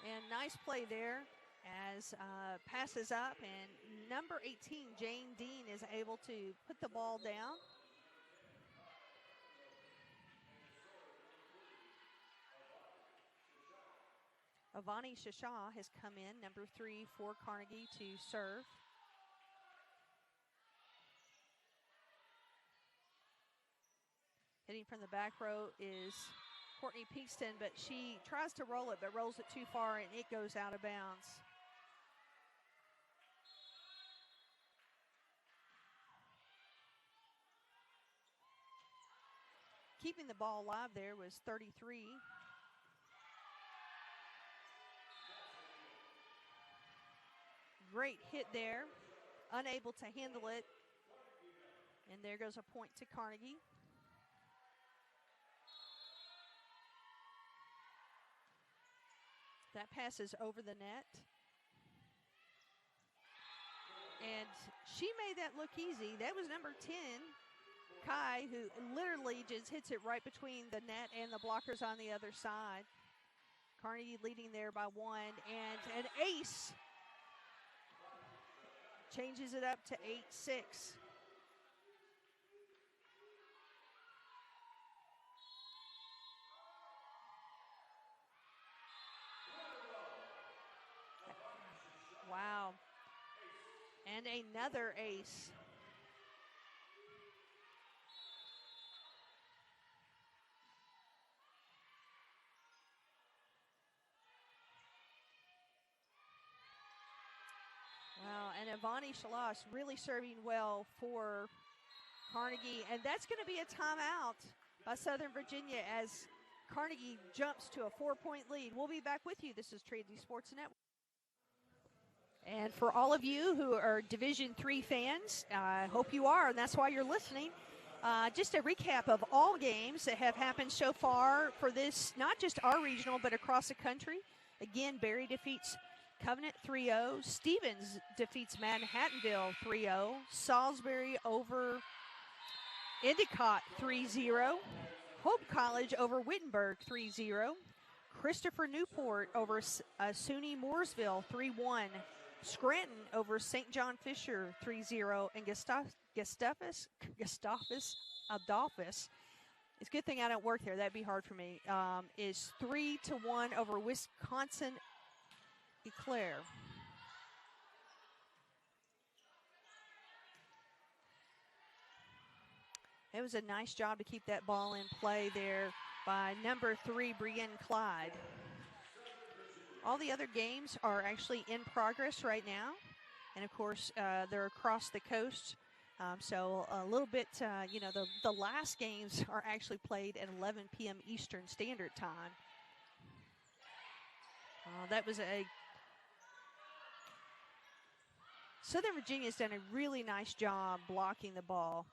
And nice play there as passes up, and number 18, Jane Dean, is able to put the ball down. Avani Shashaw has come in, number 3 for Carnegie, to serve. Hitting from the back row is Courtney Pinkston, but she tries to roll it, but rolls it too far, and it goes out of bounds. Keeping the ball alive there was 33. Great hit there, unable to handle it. And there goes a point to Carnegie. That passes over the net. And she made that look easy. That was number 10, Kai, who literally just hits it right between the net and the blockers on the other side. Carnegie leading there by 1, and an ace changes it up to 8-6. Wow. And another ace. Wow, and Avani Shalash really serving well for Carnegie. And that's going to be a timeout by Southern Virginia as Carnegie jumps to a 4-point lead. We'll be back with you. This is Trinity Sports Network. And for all of you who are Division III fans, I hope you are, and that's why you're listening. Just a recap of all games that have happened so far for this, not just our regional, but across the country. Again, Berry defeats Covenant 3-0. Stevens defeats Manhattanville 3-0. Salisbury over Endicott 3-0. Hope College over Wittenberg 3-0. Christopher Newport over SUNY Mooresville 3-1. Scranton over St. John Fisher 3-0. And Gustavus Adolphus, it's a good thing I don't work there, that'd be hard for me, is 3-1 over Wisconsin Eclair. It was a nice job to keep that ball in play there by number 3, Brienne Clyde. All the other games are actually in progress right now. And, of course, they're across the coast. So a little bit, the last games are actually played at 11 p.m. Eastern Standard Time. That was Southern Virginia's done a really nice job blocking the ball.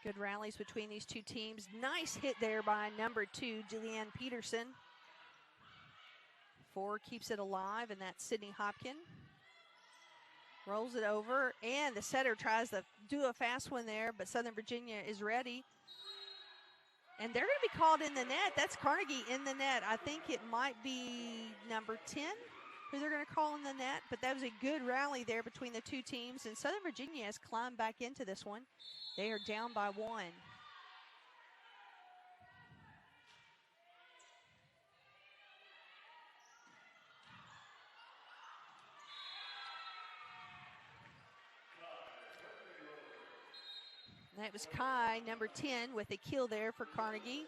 Good rallies between these two teams. Nice hit there by number 2, Julianne Peterson. 4 keeps it alive, and that's Sydney Hopkin. Rolls it over, and the setter tries to do a fast one there, but Southern Virginia is ready. And they're going to be called in the net. That's Carnegie in the net. I think it might be number 10 who they're going to call in the net, but that was a good rally there between the two teams, and Southern Virginia has climbed back into this one. They are down by 1. That was Kai, number 10, with a kill there for Carnegie.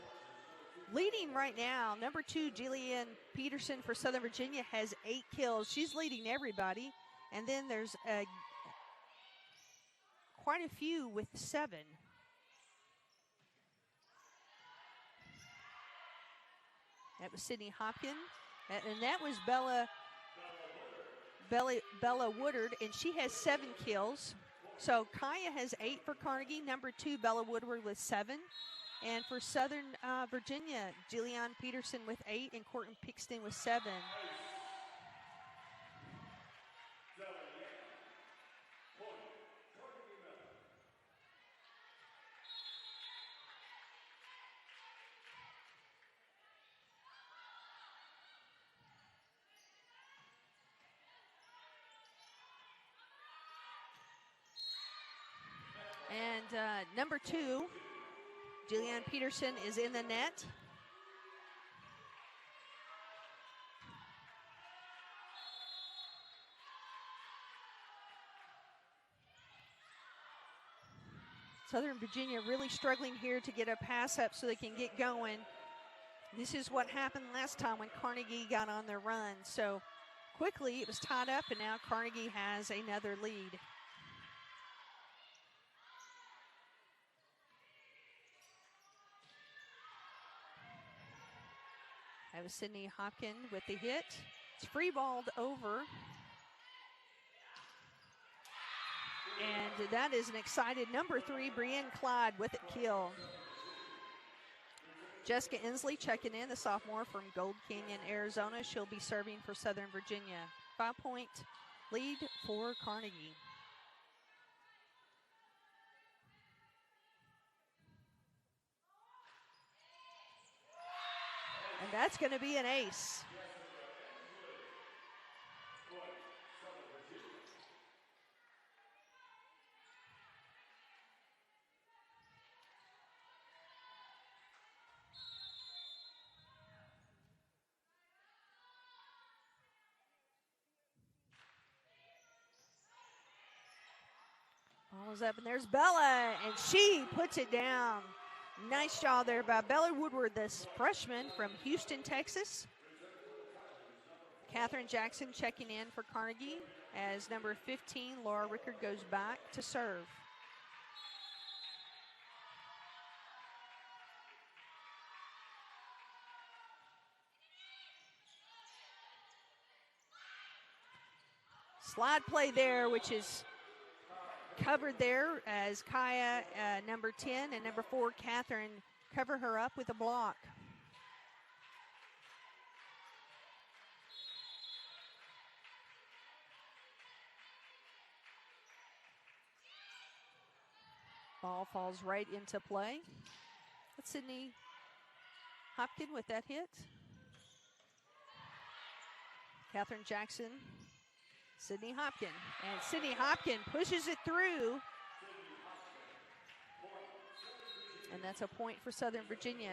Leading right now, number 2, Jillian Peterson for Southern Virginia has 8 kills. She's leading everybody. And then there's quite a few with 7. That was Sydney Hopkin. And that was Bella Woodard, and she has 7 kills. So Kaya has 8 for Carnegie. Number 2, Bella Woodward with 7. And for Southern Virginia, Jillian Peterson with 8 and Courtney Pixton with 7. And number 2, Jillian Peterson is in the net. Southern Virginia really struggling here to get a pass up so they can get going. This is what happened last time when Carnegie got on their run. So quickly it was tied up, and now Carnegie has another lead. That was Sydney Hopkin with the hit. It's free-balled over. And that is an excited number 3, Brienne Clyde with a kill. Jessica Inslee checking in, the sophomore from Gold Canyon, Arizona. She'll be serving for Southern Virginia. 5-point lead for Carnegie. And that's going to be an ace. Ball is up, and there's Bella, and she puts it down. Nice job there by Bella Woodward, this freshman from Houston, Texas. Catherine Jackson checking in for Carnegie as number 15, Laura Rickard, goes back to serve. Slide play there, which is covered there as Kaya, number 10, and number 4, Catherine, cover her up with a block. Ball falls right into play. That's Sydney Hopkins with that hit. Catherine Jackson, Sydney Hopkins. And Sydney Hopkins pushes it through. And that's a point for Southern Virginia.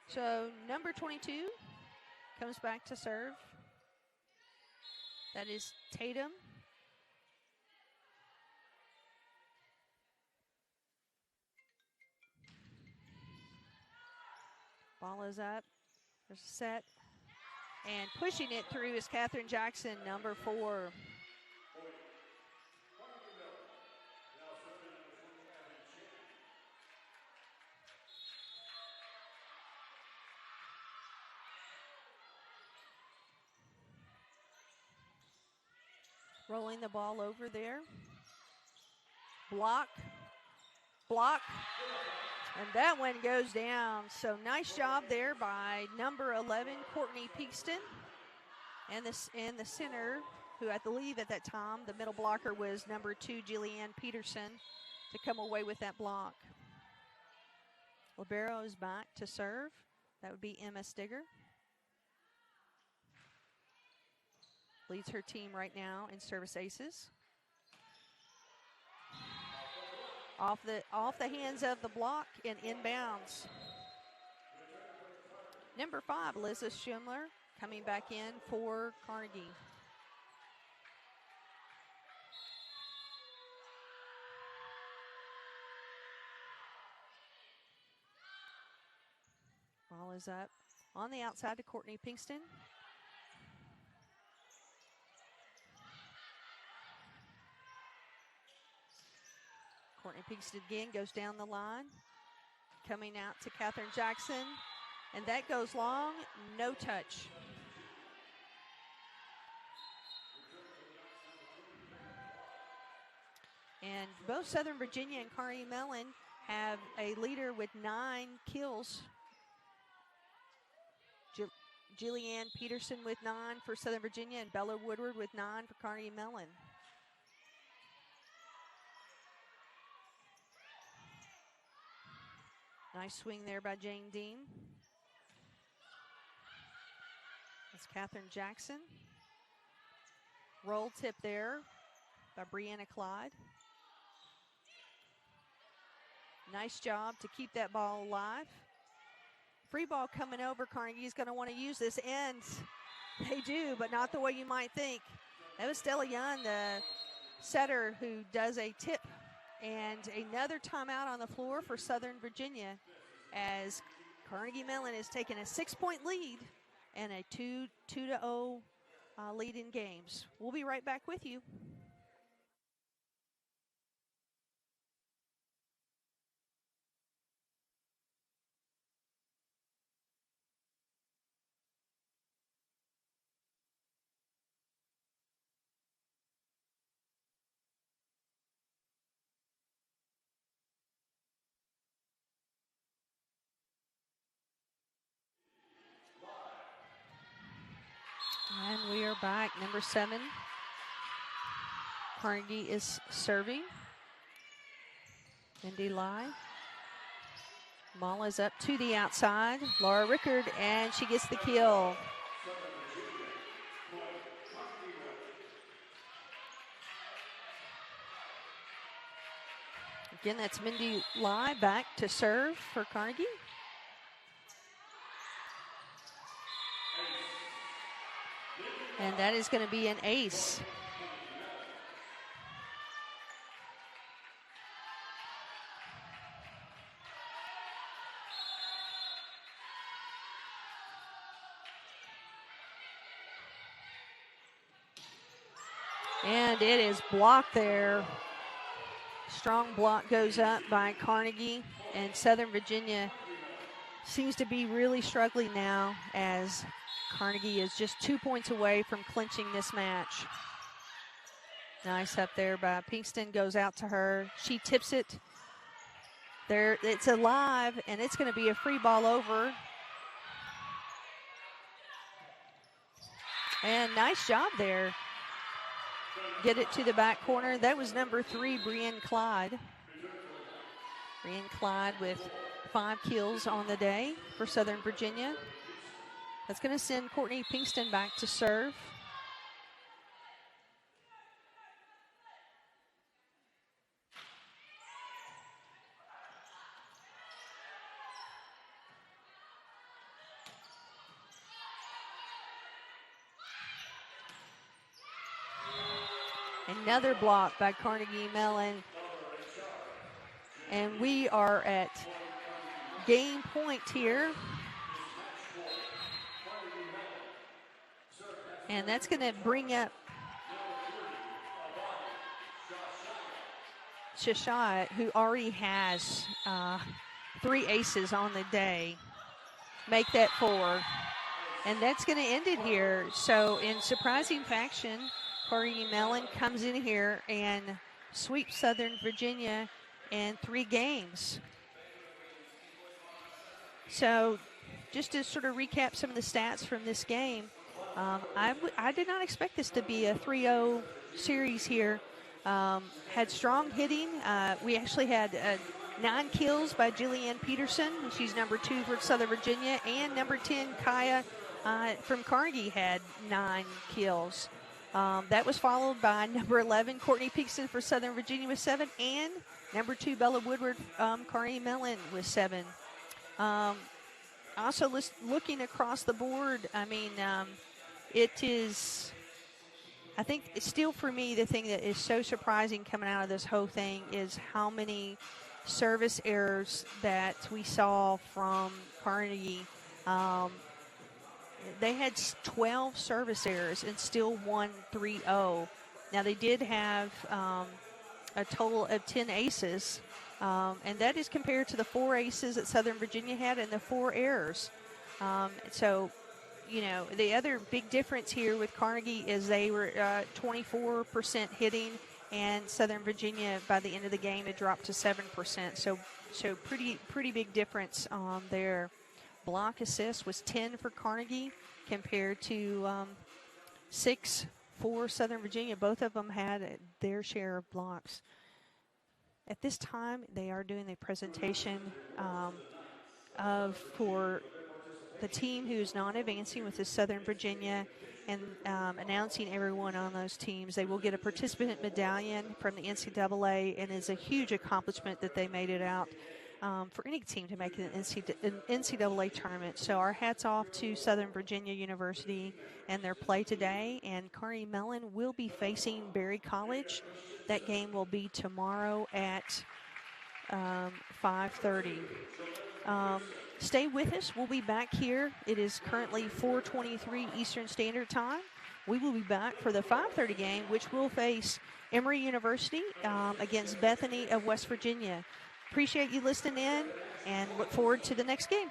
So number 22 comes back to serve. That is Tatum. Ball is up. There's a set. And pushing it through is Catherine Jackson, number 4. Rolling the ball over there. Block. Block. And that one goes down. So nice job there by number 11, Courtney Peakston. And the center, who I believe at that time, the middle blocker was number 2, Jillianne Peterson, to come away with that block. Libero is back to serve. That would be Emma Stigger. Leads her team right now in service aces. Off the hands of the block and inbounds. Number 5, Liza Schindler, coming back in for Carnegie. Ball is up on the outside to Courtney Pinkston. Courtney Pinkston again goes down the line. Coming out to Catherine Jackson. And that goes long, no touch. And both Southern Virginia and Carnegie Mellon have a leader with 9 kills. Jillianne Peterson with 9 for Southern Virginia and Bella Woodward with 9 for Carnegie Mellon. Nice swing there by Jane Dean. That's Catherine Jackson. Roll tip there by Brianna Clyde. Nice job to keep that ball alive. Free ball coming over. Carnegie's going to want to use this, and they do, but not the way you might think. That was Stella Young, the setter, who does a tip. And another timeout on the floor for Southern Virginia as Carnegie Mellon is taking a 6-point lead and a 2-0 lead in games. We'll be right back with you. And we are back. Number 7, Carnegie is serving. Indy Lai. Ball is up to the outside. Laura Rickard, and she gets the kill. Again, that's Mindy Lai back to serve for Carnegie. And that is going to be an ace. And it is blocked there. Strong block goes up by Carnegie, and Southern Virginia seems to be really struggling now as Carnegie is just 2 points away from clinching this match. Nice up there by Pinkston, goes out to her. She tips it. There, it's alive, and it's going to be a free ball over. And nice job there. Get it to the back corner. That was number 3, Brienne Clyde. Brienne Clyde with 5 kills on the day for Southern Virginia. That's going to send Courtney Pinkston back to serve. Another block by Carnegie Mellon. And we are at game point here. And that's going to bring up Shashai, who already has 3 aces on the day. Make that 4. And that's going to end it here. So in surprising fashion, Carnegie Mellon comes in here and sweeps Southern Virginia in 3 games. So just to sort of recap some of the stats from this game, I did not expect this to be a 3-0 series here. Had strong hitting. We actually had 9 kills by Jillian Peterson. She's number 2 for Southern Virginia. And number 10, Kaya from Carnegie, had 9 kills. That was followed by number 11, Courtney Pinkston for Southern Virginia with 7. And number 2, Bella Woodard, Carnegie Mellon with 7. Also, looking across the board, I mean, it is, I think it's still for me, the thing that is so surprising coming out of this whole thing is how many service errors that we saw from Carnegie. They had 12 service errors and still won 3-0. Now, they did have a total of 10 aces, and that is compared to the 4 aces that Southern Virginia had and the 4 errors. So, you know, the other big difference here with Carnegie is they were 24% hitting, and Southern Virginia, by the end of the game, it dropped to 7%. So pretty big difference there. Block assist was 10 for Carnegie compared to 6 for Southern Virginia. Both of them had their share of blocks. At this time, they are doing the presentation for the team who's non-advancing, with the Southern Virginia, and announcing everyone on those teams. They will get a participant medallion from the NCAA, and it's a huge accomplishment that they made it out for any team to make an NCAA tournament. So our hats off to Southern Virginia University and their play today. And Carnegie Mellon will be facing Berry College. That game will be tomorrow at 5:30. Stay with us. We'll be back here. It is currently 4:23 Eastern Standard Time. We will be back for the 5:30 game, which will face Emory University against Bethany of West Virginia. Appreciate you listening in and look forward to the next game.